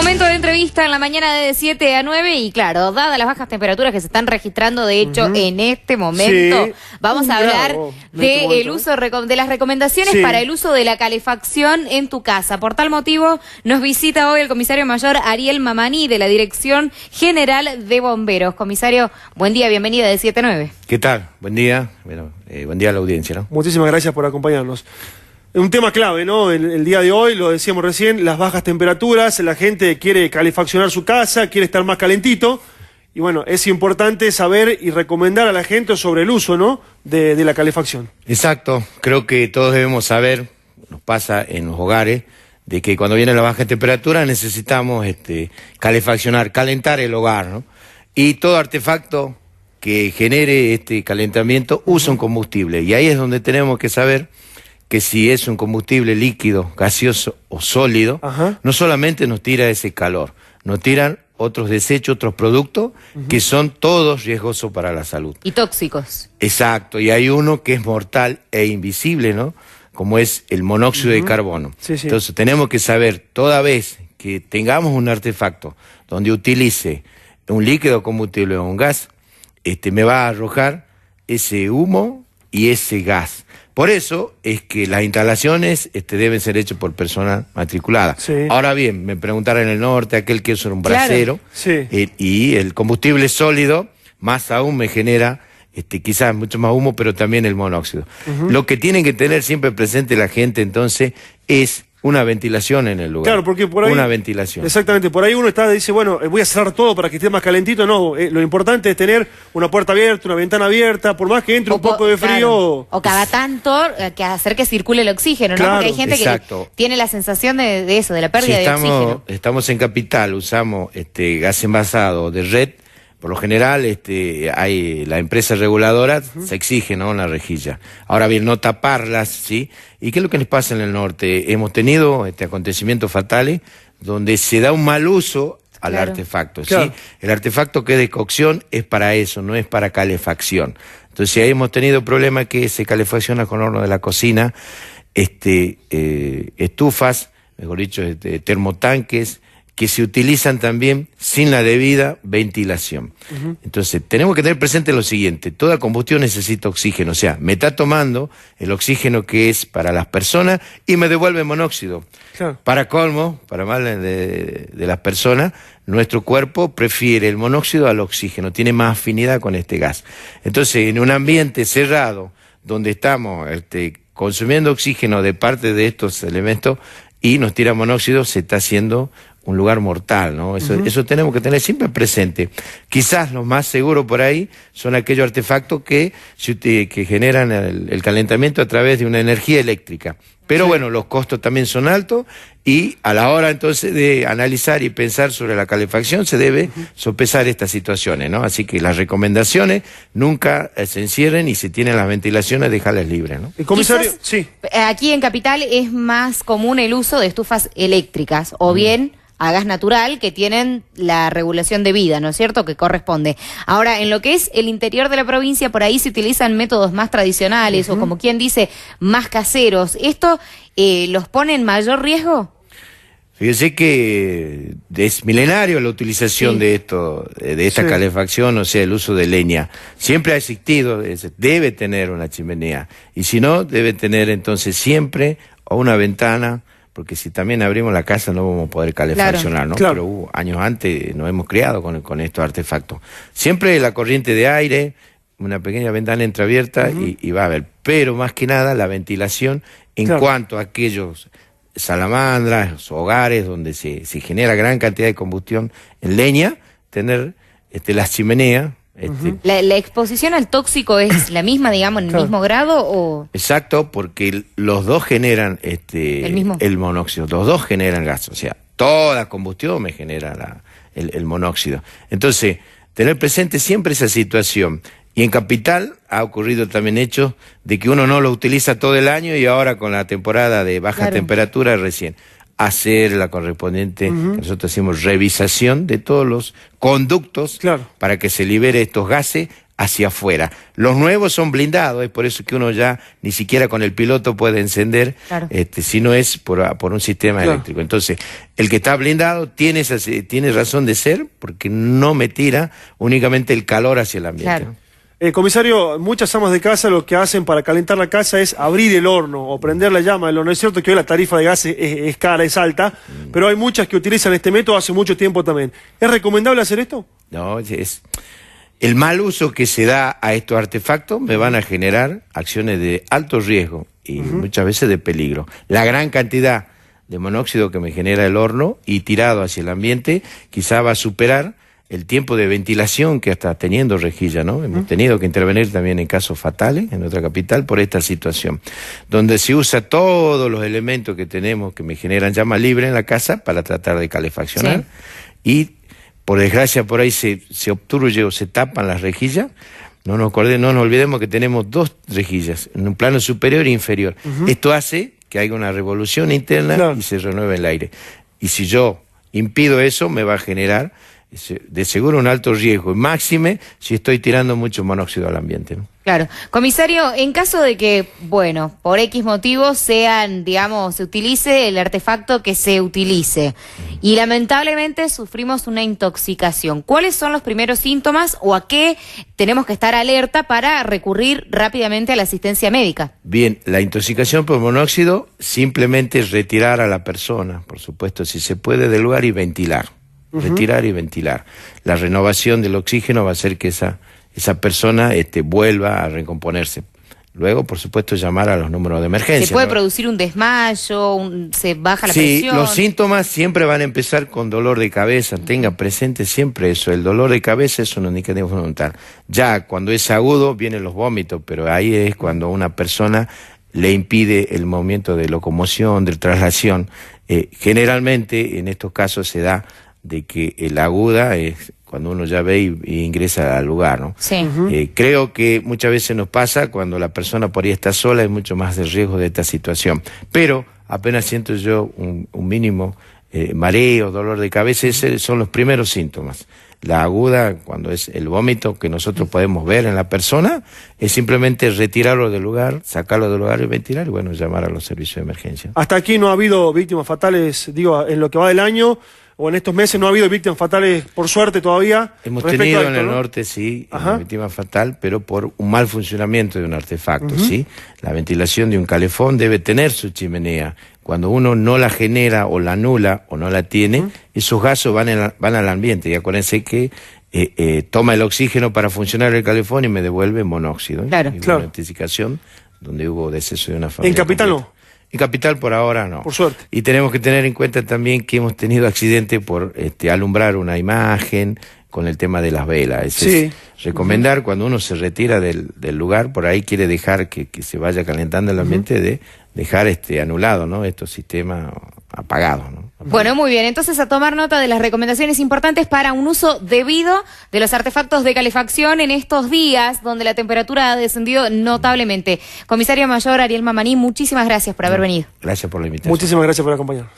Momento de entrevista en la mañana de 7 a 9 y claro, dadas las bajas temperaturas que se están registrando de hecho en este momento, vamos a hablar del uso de las recomendaciones para el uso de la calefacción en tu casa. Por tal motivo nos visita hoy el comisario mayor Ariel Mamani de la Dirección General de Bomberos. Comisario, buen día, bienvenida de 7 a 9. ¿Qué tal? Buen día. Bueno, buen día a la audiencia, ¿no? Muchísimas gracias por acompañarnos. Un tema clave, ¿no? El día de hoy, lo decíamos recién, las bajas temperaturas, la gente quiere calefaccionar su casa, quiere estar más calentito, y bueno, es importante saber y recomendar a la gente sobre el uso, ¿no?, de la calefacción. Exacto, creo que todos debemos saber, nos pasa en los hogares, de que cuando viene la baja temperatura necesitamos calefaccionar, calentar el hogar, ¿no? Y todo artefacto que genere este calentamiento usa un combustible, y ahí es donde tenemos que saber que si es un combustible líquido, gaseoso o sólido, no solamente nos tira ese calor, nos tiran otros desechos, otros productos que son todos riesgosos para la salud. Y tóxicos. Exacto, y hay uno que es mortal e invisible, ¿no? Como es el monóxido de carbono. Entonces tenemos que saber, toda vez que tengamos un artefacto donde utilice un líquido combustible o un gas, me va a arrojar ese humo y ese gas. Por eso es que las instalaciones deben ser hechas por personas matriculadas. Ahora bien, me preguntaron en el norte, aquel que usa un brasero, y el combustible sólido, más aún me genera quizás mucho más humo, pero también el monóxido. Lo que tienen que tener siempre presente la gente, entonces, es una ventilación en el lugar. Claro, porque por ahí... Una ventilación. Exactamente, por ahí uno dice, bueno, voy a cerrar todo para que esté más calentito. No, lo importante es tener una puerta abierta, una ventana abierta, por más que entre un poco de frío... O cada tanto que hacer que circule el oxígeno, ¿no? Porque hay gente que tiene la sensación de eso, de la pérdida de oxígeno. Estamos en Capital, usamos gas envasado de red. Por lo general, hay la empresa reguladora se exige, ¿no?, la rejilla. Ahora bien, no taparlas, ¿sí? ¿Y qué es lo que les pasa en el norte? Hemos tenido acontecimientos fatales donde se da un mal uso al artefacto, ¿sí? El artefacto que es de cocción es para eso, no es para calefacción. Entonces ahí hemos tenido problemas que se calefacciona con horno de la cocina, estufas, mejor dicho, termotanques, que se utilizan también sin la debida ventilación. Entonces, tenemos que tener presente lo siguiente: toda combustión necesita oxígeno, o sea, me está tomando el oxígeno que es para las personas y me devuelve monóxido. Para colmo, para mal de las personas, nuestro cuerpo prefiere el monóxido al oxígeno, tiene más afinidad con este gas. Entonces, en un ambiente cerrado, donde estamos consumiendo oxígeno de parte de estos elementos y nos tira monóxido, se está haciendo un lugar mortal, ¿no? Eso tenemos que tener siempre presente. Quizás lo más seguro por ahí son aquellos artefactos que generan el calentamiento a través de una energía eléctrica. Pero bueno, los costos también son altos y a la hora entonces de analizar y pensar sobre la calefacción se debe sopesar estas situaciones, ¿no? Así que las recomendaciones nunca se encierren y si tienen las ventilaciones dejarlas libres, ¿no? El comisario, aquí en Capital es más común el uso de estufas eléctricas o bien a gas natural, que tienen la regulación de vida, ¿no es cierto?, que corresponde. Ahora, en lo que es el interior de la provincia, por ahí se utilizan métodos más tradicionales o, como quien dice, más caseros. ¿Esto los pone en mayor riesgo? Fíjese que es milenario la utilización de esta calefacción, o sea, el uso de leña. Siempre ha existido, debe tener una chimenea. Y si no, debe tener entonces siempre una ventana, porque si también abrimos la casa no vamos a poder calefaccionar, ¿no? Pero años antes nos hemos criado con estos artefactos. Siempre la corriente de aire, una pequeña ventana entreabierta y va a haber. Pero más que nada la ventilación en cuanto a aquellos salamandras, hogares donde se genera gran cantidad de combustión en leña, tener las chimeneas. ¿La exposición al tóxico es la misma, digamos, en el mismo grado o...? Exacto, porque los dos generan el monóxido, los dos generan gas, o sea, toda combustión me genera el monóxido. Entonces, tener presente siempre esa situación. Y en Capital ha ocurrido también hechos de que uno no lo utiliza todo el año y ahora con la temporada de baja temperatura recién hacer la correspondiente, que nosotros decimos revisación de todos los conductos para que se libere estos gases hacia afuera. Los nuevos son blindados, es por eso que uno ya ni siquiera con el piloto puede encender, claro, si no es por un sistema eléctrico. Entonces, el que está blindado tiene razón de ser, porque no me tira únicamente el calor hacia el ambiente. Claro. Comisario, muchas amas de casa lo que hacen para calentar la casa es abrir el horno o prender la llama del horno. Es cierto que hoy la tarifa de gas es cara, es alta, pero hay muchas que utilizan este método hace mucho tiempo también. ¿Es recomendable hacer esto? No, el mal uso que se da a estos artefactos me van a generar acciones de alto riesgo y muchas veces de peligro. La gran cantidad de monóxido que me genera el horno y tirado hacia el ambiente quizá va a superar el tiempo de ventilación que está teniendo rejilla, ¿no? Hemos tenido que intervenir también en casos fatales en nuestra capital por esta situación, donde se usa todos los elementos que tenemos que me generan llama libre en la casa para tratar de calefaccionar, y por desgracia por ahí se obstruye o se tapan las rejillas. No nos olvidemos que tenemos dos rejillas, en un plano superior e inferior. Esto hace que haya una revolución interna y se renueve el aire. Y si yo impido eso, me va a generar de seguro un alto riesgo, máxime si estoy tirando mucho monóxido al ambiente, ¿no? Claro. Comisario, en caso de que, bueno, por X motivos se utilice el artefacto que se utilice y lamentablemente sufrimos una intoxicación, ¿cuáles son los primeros síntomas o a qué tenemos que estar alerta para recurrir rápidamente a la asistencia médica? Bien, la intoxicación por monóxido simplemente es retirar a la persona, por supuesto, si se puede, del lugar y ventilar. Retirar y ventilar. La renovación del oxígeno va a hacer que esa persona vuelva a recomponerse. Luego, por supuesto, llamar a los números de emergencia. ¿Se puede producir un desmayo? ¿Se baja la presión? Sí, los síntomas siempre van a empezar con dolor de cabeza. Tenga presente siempre eso. El dolor de cabeza es un indicativo fundamental. Ya cuando es agudo vienen los vómitos, pero ahí es cuando una persona le impide el movimiento de locomoción, de traslación. Generalmente en estos casos se da de que el aguda es cuando uno ya ve y ingresa al lugar, ¿no? Sí. Creo que muchas veces nos pasa cuando la persona por ahí está sola, hay mucho más de riesgo de esta situación. Pero apenas siento yo un mínimo mareo, dolor de cabeza, esos son los primeros síntomas. La aguda, cuando es el vómito que nosotros podemos ver en la persona, es simplemente retirarlo del lugar, sacarlo del lugar y ventilar, y bueno, llamar a los servicios de emergencia. Hasta aquí no ha habido víctimas fatales, digo, en lo que va del año, o en estos meses no ha habido víctimas fatales, por suerte todavía. Hemos tenido en el norte, sí, una víctima fatal, pero por un mal funcionamiento de un artefacto, ¿sí? La ventilación de un calefón debe tener su chimenea. Cuando uno no la genera o la anula o no la tiene, esos gases van al ambiente. Y acuérdense que toma el oxígeno para funcionar el calefón y me devuelve monóxido. Claro, y una notificación donde hubo deceso de una familia. ¿En Capital completa. No? En Capital por ahora no. Por suerte. Y tenemos que tener en cuenta también que hemos tenido accidentes por alumbrar una imagen con el tema de las velas. Es recomendar cuando uno se retira del lugar, por ahí quiere dejar que se vaya calentando el ambiente, de dejar anulado, ¿no? Estos sistemas apagados, ¿no? Bueno, muy bien. Entonces, a tomar nota de las recomendaciones importantes para un uso debido de los artefactos de calefacción en estos días donde la temperatura ha descendido notablemente. Comisario Mayor Ariel Mamaní, muchísimas gracias por haber venido. Gracias por la invitación. Muchísimas gracias por acompañarnos.